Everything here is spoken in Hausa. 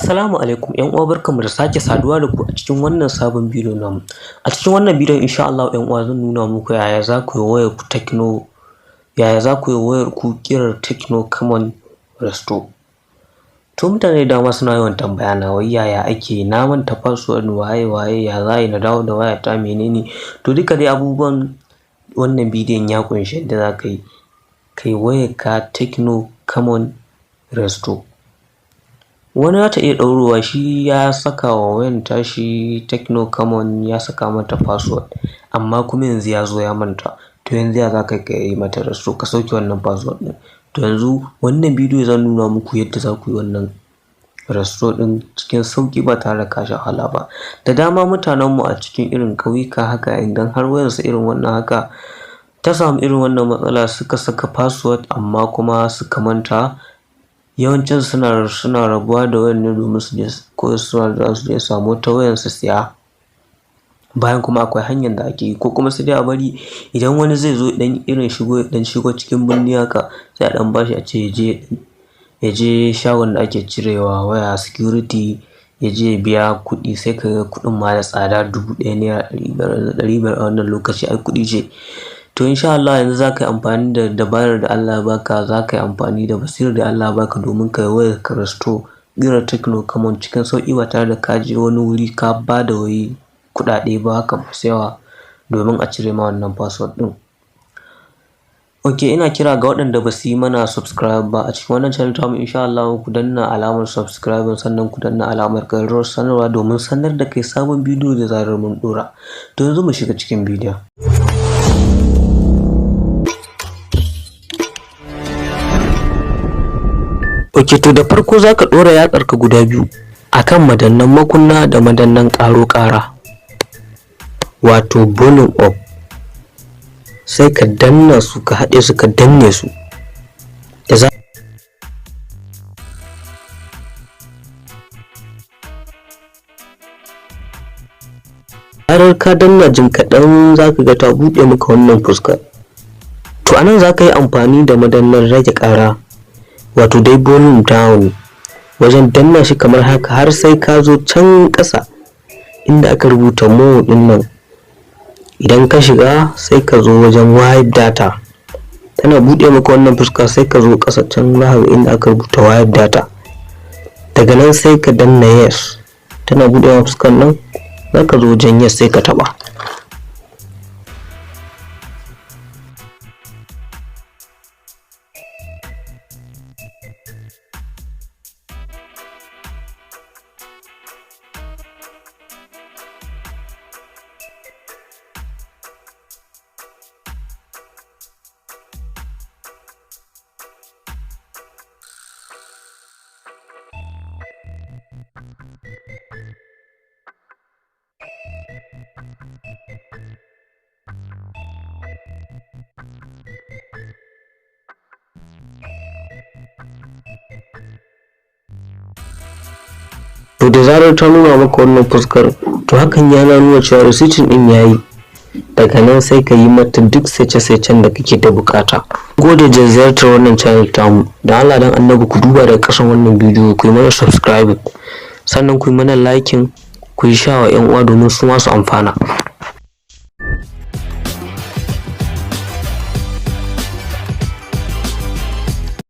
Assalamu alaikum ƴan uwa, barkanmu da sake saduwa da ku a cikin wannan sabon bidiyo namu. A cikin wannan bidiyon insha Allah ƴan uwa zan nuna muku yaya za ku yi wayar ku ƙirar Tecno Camon Resto. To mutane da dama suna yawan tambaya na wai yaya ake na manta password waye ya za na dawo da wayata menene. To duka dai abubuwan wannan bidiyon ya ƙunshi yadda za ka yi kai wayarka Tecno Camon Resto. Wani za ta iya ɗaurowa shi ya saka wa wayan tashi Tecno Camon ya saka mata password amma kuma yanzu ya zo ya manta. To yanzu ya za ka yi mata resto ka sauke wannan password ɗin. To yanzu wannan bidiyo zan nuna muku yadda za ku yi wannan resto ɗin cikin sauƙi ba tare da ka sha wahala ba. Da dama mutanenmu a cikin irin ƙauyuka haka idan har wayarsu irin wannan haka ta samu irin wannan matsala suka saka password amma kuma suka manta, yawancin suna rabuwa da wayar ne domin su je ko su je samu ta wayar su siya. Bayan kuma akwai hanyar da ake yi ko kuma sai dai a bari idan wani zai zo dan irin shigo cikin birni haka sai a dan bashi a ce ya je shagon da ake cirewa waya security ya je ya biya kuɗi, sai ka ga kuɗin ma da tsada 1000 naira 500 a wannan lokaci ai kuɗi ce. To insha Allah yanzu za ka yi amfani da dabarar da Allah ya baka, za ka yi amfani da basirar da Allah ya baka domin ka yi wayar ka resto ƙirar Tecno Camon cikin sauƙi ba tare da ka je wani wuri ka ba da wai kuɗaɗe ba haka masu yawa domin a cire ma wannan password ɗin. Ok, ina kira ga waɗanda ba su yi mana subscribe ba a cikin wannan channel tamu, insha Allah ku danna alamar subscribe sannan ku danna alamar ƙararrawar sanarwa domin sanar da kai sabon bidiyo da zarar mun ɗora. To yanzu mu shiga cikin bidiyon. Ok, to da farko za ka ɗora yatsarka guda biyu akan madannan makunna da madannan ƙara wato volume up, sai ka danna su ka haɗe su ka danne su da zarar ka danna jin kaɗan za ka ga ta buɗe maka wannan fuskar. To anan za ka yi amfani da madannan rage ƙara wato dai volume down wajen danna shi kamar haka har sai ka zo can ƙasa inda aka rubuta more ɗin nan. Idan ka shiga sai ka zo wajen wide data, tana buɗe maka wannan fuska sai ka zo ƙasa can lahar inda aka rubuta wide data. Daga nan sai ka danna yes, tana buɗe maka fuskan nan za ka zo wajen yes sai ka taɓa. To da zarar ta nuna maka wannan fuskar to hakan yana nuna cewa receipting din yayi. Daga nan sai ka yi mata duk sace-sacen da kake da bukata. Gode da ziyartar wannan channel tamu, da Allah dan Annabi ku duba daga ƙasan wannan bidiyo ku yi mana subscribe sannan ku yi mana liking ku yi share wa ƴan uwa domin su ma su amfana.